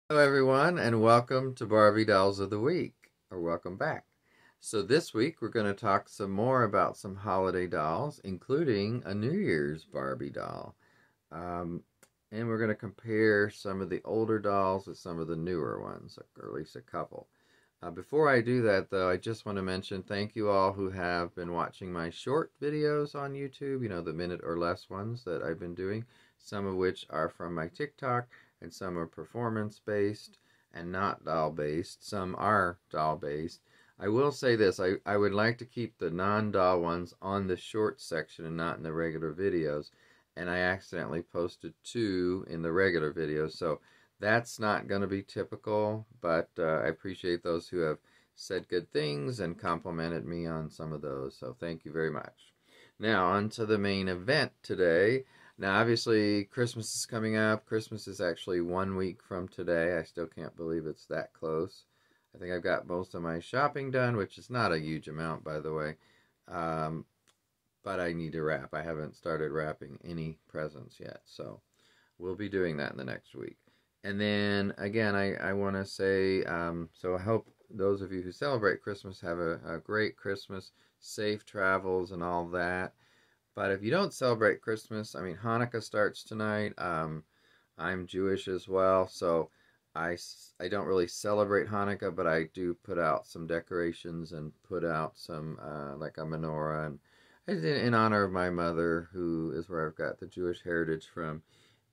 Hello, everyone, and welcome to Barbie Dolls of the Week, or welcome back. So, this week we're going to talk some more about some holiday dolls, including a New Year's Barbie doll. Um, and we're going to compare some of the older dolls with some of the newer ones, or at least a couple. Before I do that, though, I just want to mention thank you all who have been watching my short videos on YouTube, the minute or less ones that I've been doing, some of which are from my TikTok, and some are performance based and not doll based. Some are doll based. I will say this, I would like to keep the non doll ones on the short section and not in the regular videos. And I accidentally posted two in the regular videos, so that's not going to be typical, but I appreciate those who have said good things and complimented me on some of those, so thank you very much. Now, on to the main event today. Now, obviously, Christmas is coming up. Christmas is actually 1 week from today. I still can't believe it's that close. I think I've got most of my shopping done, which is not a huge amount, by the way. Um, but I need to wrap. I haven't started wrapping any presents yet, so we'll be doing that in the next week. And then again, I want to say, so I hope those of you who celebrate Christmas have a great Christmas, safe travels, and all that. But if you don't celebrate Christmas, I mean, Hanukkah starts tonight. I'm Jewish as well, so I don't really celebrate Hanukkah, but I do put out some decorations and put out some, like a menorah, and in honor of my mother, who is where I've got the Jewish heritage from,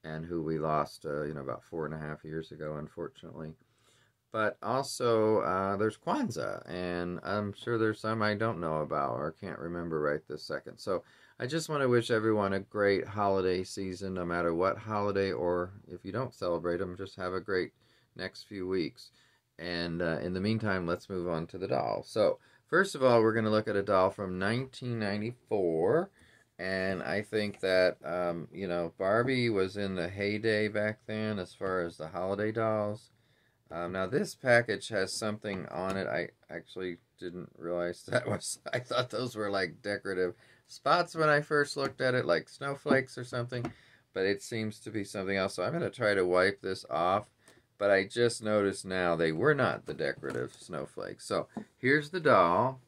and who we lost, about 4.5 years ago, unfortunately. But also, there's Kwanzaa, and I'm sure there's some I don't know about or can't remember right this second. So I just want to wish everyone a great holiday season, no matter what holiday, or if you don't celebrate them, just have a great next few weeks. And in the meantime, let's move on to the doll. So, first of all, we're going to look at a doll from 1994. And I think that, Barbie was in the heyday back then as far as the holiday dolls. Now, this package has something on it. I actually didn't realize that was, I thought those were like decorative spots when I first looked at it, like snowflakes or something. But it seems to be something else. So I'm going to try to wipe this off. But I just noticed now they were not the decorative snowflakes. So here's the doll.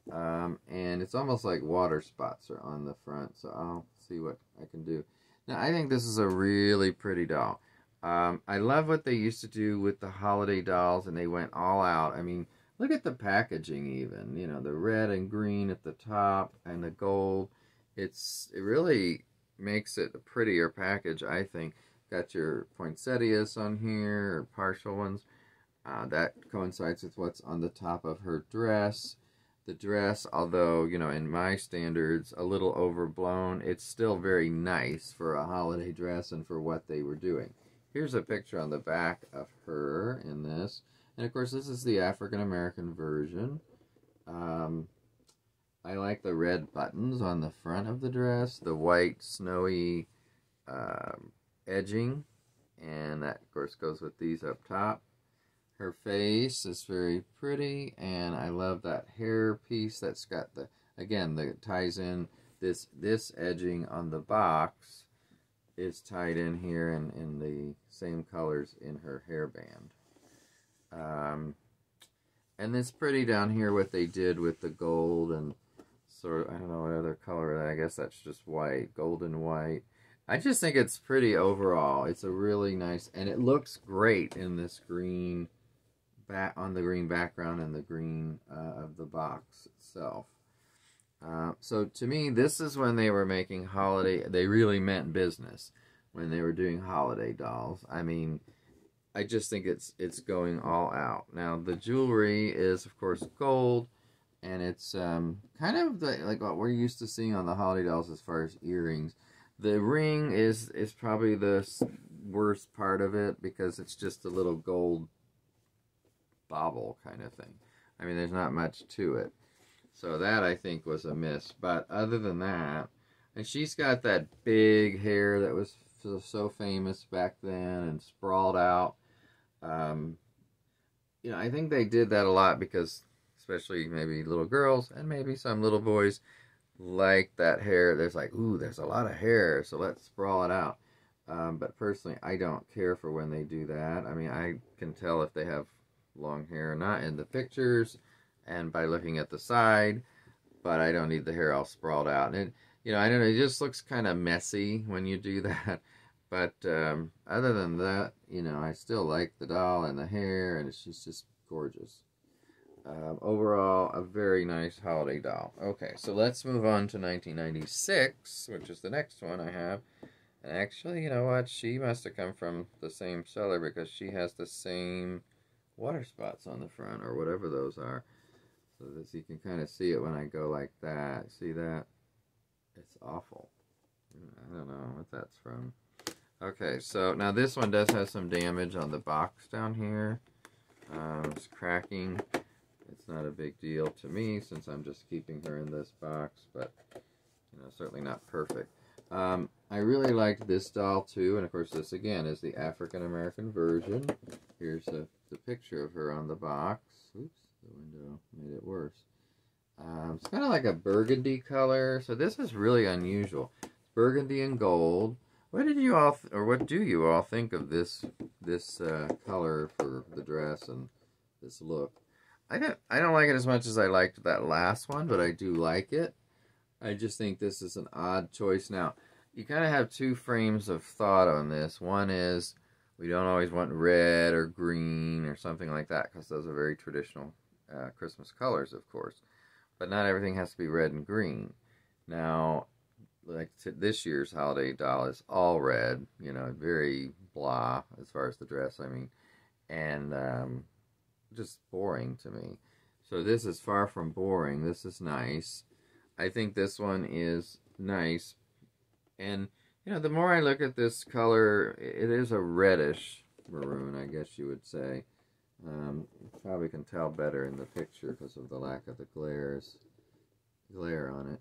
And it's almost like water spots are on the front, so I'll see what I can do. Now, I think this is a really pretty doll. I love what they used to do with the holiday dolls, and they went all out. I mean, look at the packaging even, the red and green at the top and the gold. It really makes it a prettier package, I think. Got your poinsettias on here, or partial ones. That coincides with what's on the top of her dress. The dress, although, in my standards, a little overblown, it's still very nice for a holiday dress and for what they were doing. Here's a picture on the back of her in this. And, of course, this is the African-American version. I like the red buttons on the front of the dress, the white, snowy edging, and that, of course, goes with these up top. Her face is very pretty, and I love that hair piece that's got that ties in this edging on the box is tied in here and in the same colors in her hairband. And it's pretty down here what they did with the gold and sort of, I don't know what other color, I guess that's just white, gold and white. I just think it's pretty overall. It's a really nice, and it looks great in this green on the green background and the green of the box itself. So to me, this is when they were making holiday, they really meant business when they were doing holiday dolls. I mean, I just think it's going all out. Now, the jewelry is, of course, gold, and it's kind of like what we're used to seeing on the holiday dolls as far as earrings. The ring is probably the worst part of it because it's just a little gold bauble kind of thing. I mean, there's not much to it. So that, I think, was a miss. But other than that, and she's got that big hair that was so famous back then and sprawled out. I think they did that a lot because, especially maybe little girls and maybe some little boys, like that hair. There's like, ooh, there's a lot of hair, so let's sprawl it out. But personally, I don't care for when they do that. I mean, I can tell if they have long hair or not in the pictures and by looking at the side, but I don't need the hair all sprawled out. And, I don't know, it just looks kind of messy when you do that. But other than that, I still like the doll and the hair, and she's just gorgeous. Overall, a very nice holiday doll. Okay, so let's move on to 1996, which is the next one I have. And actually, you know what? She must have come from the same seller because she has the same water spots on the front, or whatever those are. So this, you can kind of see it when I go like that. See that? It's awful. I don't know what that's from. Okay, so now this one does have some damage on the box down here. It's cracking. It's not a big deal to me since I'm just keeping her in this box, but certainly not perfect. I really liked this doll too, and of course this again is the African American version. Here's the picture of her on the box. Oops, the window made it worse. It's kind of like a burgundy color, so this is really unusual. Burgundy and gold. What do you all think of this color for the dress and this look? I don't like it as much as I liked that last one, but I do like it. I just think this is an odd choice. Now, you kind of have two frames of thought on this. One is we don't always want red or green or something like that because those are very traditional Christmas colors, of course. But not everything has to be red and green. Now, like this year's holiday doll is all red, very blah as far as the dress, I mean, and just boring to me. So this is far from boring. This is nice. I think this one is nice. And, the more I look at this color, it is a reddish maroon, I guess you would say. You probably can tell better in the picture because of the lack of the glare on it.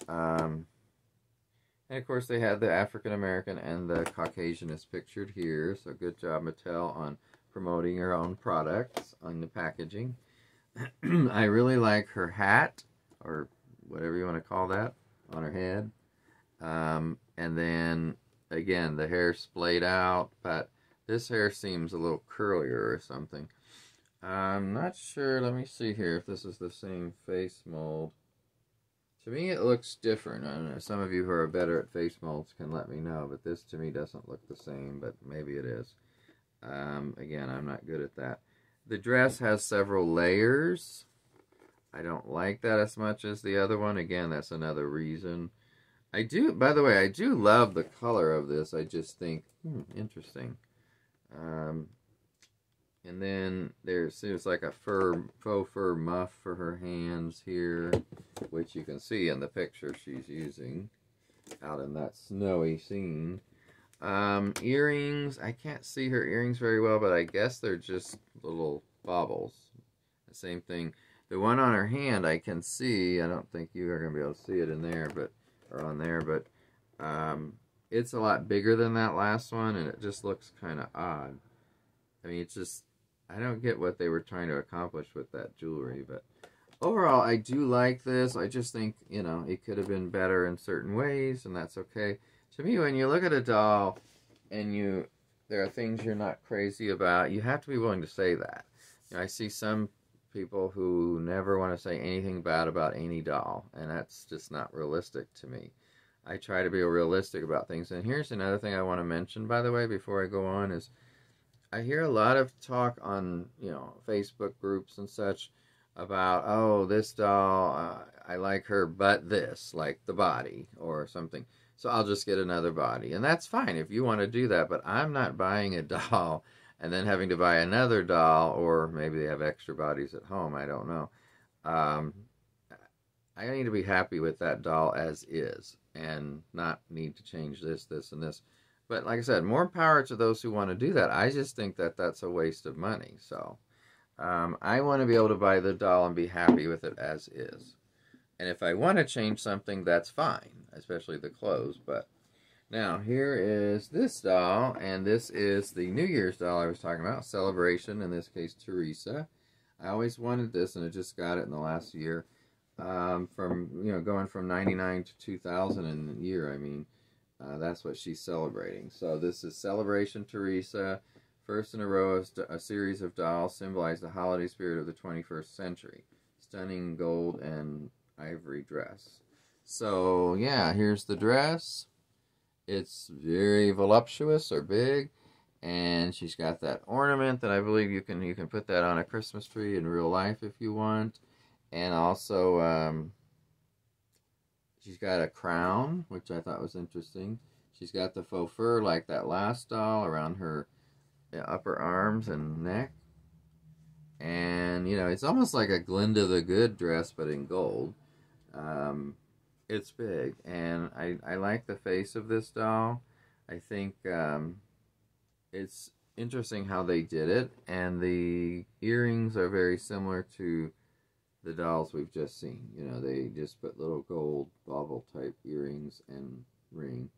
And of course they have the African American and the Caucasian is pictured here. So good job, Mattel, on promoting your own products on the packaging. I really like her hat, or whatever you want to call that, on her head. And then, again, the hair splayed out, but this hair seems a little curlier or something. I'm not sure. Let me see here if this is the same face mold. To me, it looks different. I don't know. Some of you who are better at face molds can let me know, but this to me doesn't look the same, but maybe it is. Again, I'm not good at that. The dress has several layers. I don't like that as much as the other one. Again, that's another reason. By the way, I do love the color of this. I just think, interesting. And then there's like a faux fur muff for her hands here, which you can see in the picture she's using out in that snowy scene. Earrings, I can't see her earrings very well, but I guess they're just little baubles. The same thing. The one on her hand I can see. I don't think you are going to be able to see it in there, or on there, but it's a lot bigger than that last one, and it just looks kind of odd. I mean, it's just, I don't get what they were trying to accomplish with that jewelry, but overall, I do like this. I just think, it could have been better in certain ways, and that's okay. To me, when you look at a doll and there are things you're not crazy about, you have to be willing to say that. I see some people who never want to say anything bad about any doll, and that's just not realistic to me. I try to be realistic about things. And here's another thing I want to mention, by the way, before I go on, is I hear a lot of talk on, Facebook groups and such about, oh, this doll, I like her, but this, like the body or something. So I'll just get another body. And that's fine if you want to do that, but I'm not buying a doll and then having to buy another doll, or maybe they have extra bodies at home, I don't know. I need to be happy with that doll as is and not need to change this, this, and this. But like I said, more power to those who want to do that. I just think that that's a waste of money. So I want to be able to buy the doll and be happy with it as is. And if I want to change something, that's fine, especially the clothes. But now here is this doll, and this is the New Year's doll I was talking about, Celebration, in this case Teresa. I always wanted this, and I just got it in the last year. From going from 99 to 2000 in a year, I mean. That's what she's celebrating. So this is Celebration Teresa, first in a row of a series of dolls symbolize the holiday spirit of the 21st century. Stunning gold and ivory dress. So yeah, here's the dress. It's very voluptuous or big, and she's got that ornament that I believe you can put that on a Christmas tree in real life if you want. And also she's got a crown, which I thought was interesting. She's got the faux fur like that last doll around her upper arms and neck. And, you know, it's almost like a Glinda the Good dress, but in gold. It's big, and I like the face of this doll. I think it's interesting how they did it, and the earrings are very similar to the dolls we've just seen. You know, they just put little gold bauble type earrings and ring.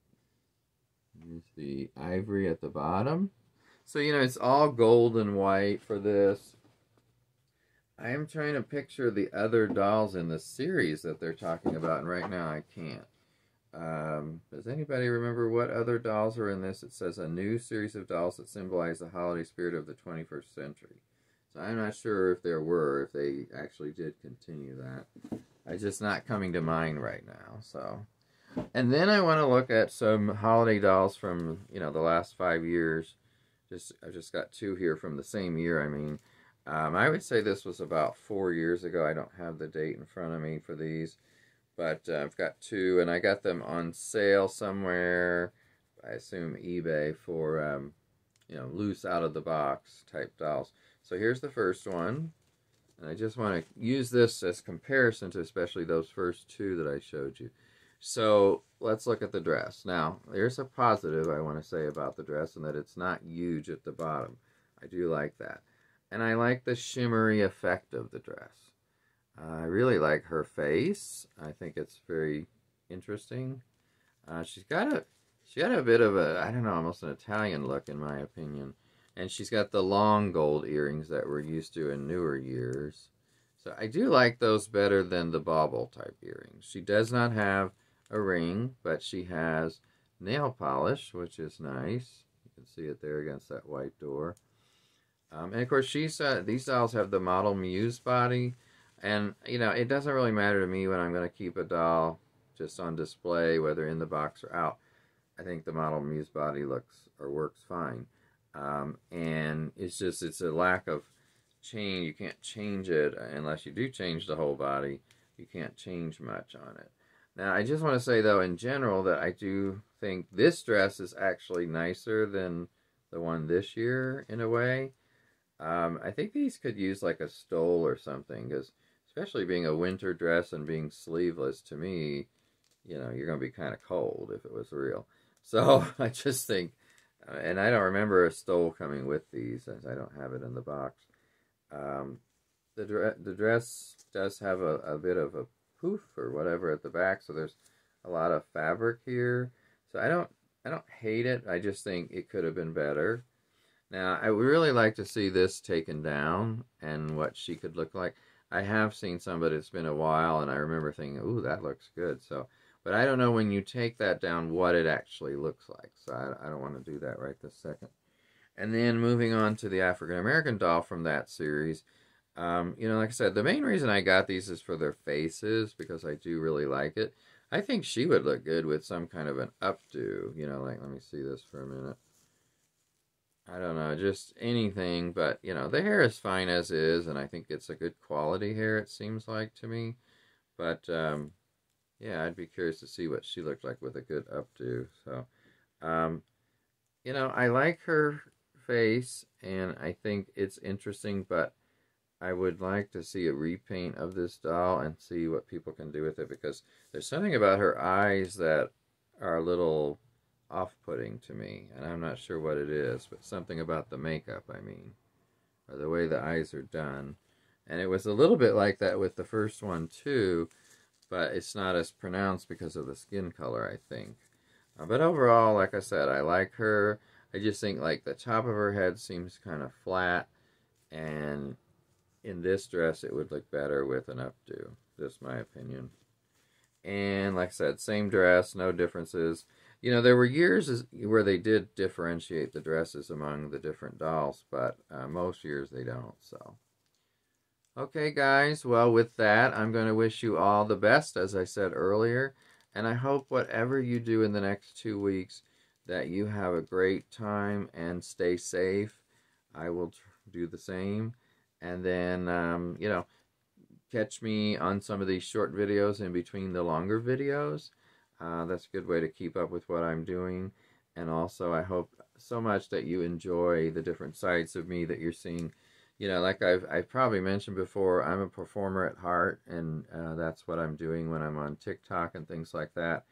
Here's the ivory at the bottom. So, you know, it's all gold and white for this. I am trying to picture the other dolls in the series that they're talking about, and right now I can't. Does anybody remember what other dolls are in this? It says a new series of dolls that symbolize the holiday spirit of the 21st century. So I'm not sure if there were, if they actually did continue that. It's just not coming to mind right now. So, and then I want to look at some holiday dolls from, you know, the last 5 years. I've just got two here from the same year. I mean, I would say this was about 4 years ago. I don't have the date in front of me for these, but I've got two, and I got them on sale somewhere. I assume eBay for you know, loose out of the box type dolls. So here's the first one, and I just want to use this as comparison to especially those first two that I showed you. So let's look at the dress. Now, there's a positive I want to say about the dress, and that it's not huge at the bottom. I do like that. And I like the shimmery effect of the dress. I really like her face. I think it's very interesting. She's got a bit of a, I don't know, almost an Italian look in my opinion. And she's got the long gold earrings that we're used to in newer years. So I do like those better than the bauble type earrings. She does not have a ring, but she has nail polish, which is nice. You can see it there against that white door. And of course, these dolls have the model Muse body. And, you know, it doesn't really matter to me when I'm going to keep a doll just on display, whether in the box or out. I think the model Muse body looks or works fine. And it's a lack of change. You can't change it unless you do change the whole body. You can't change much on it. Now, I just want to say, though, in general, that I do think this dress is actually nicer than the one this year, in a way. I think these could use like a stole or something, because especially being a winter dress and being sleeveless, to me, you know, you're going to be kind of cold if it was real. So I just think, and I don't remember a stole coming with these, as I don't have it in the box. The dress does have a bit of a poof or whatever at the back, so there's a lot of fabric here. So I don't hate it. I just think it could have been better. Now, I would really like to see this taken down and what she could look like. I have seen some, but it's been a while, and I remember thinking, ooh, that looks good. So, but I don't know when you take that down what it actually looks like. So I don't want to do that right this second. And then moving on to the African American doll from that series. You know, like I said, the main reason I got these is for their faces, because I do really like it. I think she would look good with some kind of an updo. You know, like, let me see this for a minute. I don't know, just anything, but, you know, the hair is fine as is, and I think it's a good quality hair, it seems like to me. But, yeah, I'd be curious to see what she looked like with a good updo. So, you know, I like her face, and I think it's interesting, but I would like to see a repaint of this doll and see what people can do with it, because there's something about her eyes that are a little off-putting to me, and I'm not sure what it is, but something about the makeup, I mean, or the way the eyes are done. And it was a little bit like that with the first one too, but it's not as pronounced because of the skin color, I think. But overall, like I said, I like her. I just think like the top of her head seems kind of flat, and in this dress it would look better with an updo, just my opinion. And like I said, same dress, no differences. You know, there were years where they did differentiate the dresses among the different dolls, but most years they don't. So, okay, guys. Well, with that, I'm going to wish you all the best, as I said earlier, and I hope whatever you do in the next 2 weeks, that you have a great time and stay safe. I will do the same, and then catch me on some of these short videos in between the longer videos. That's a good way to keep up with what I'm doing. And also, I hope so much that you enjoy the different sides of me that you're seeing. You know, like I've probably mentioned before, I'm a performer at heart, and that's what I'm doing when I'm on TikTok and things like that.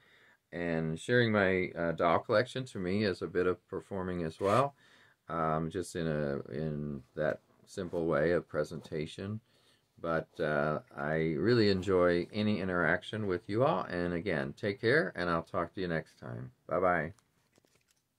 And sharing my doll collection to me is a bit of performing as well, just in that simple way of presentation. But I really enjoy any interaction with you all. And again, take care, and I'll talk to you next time. Bye-bye.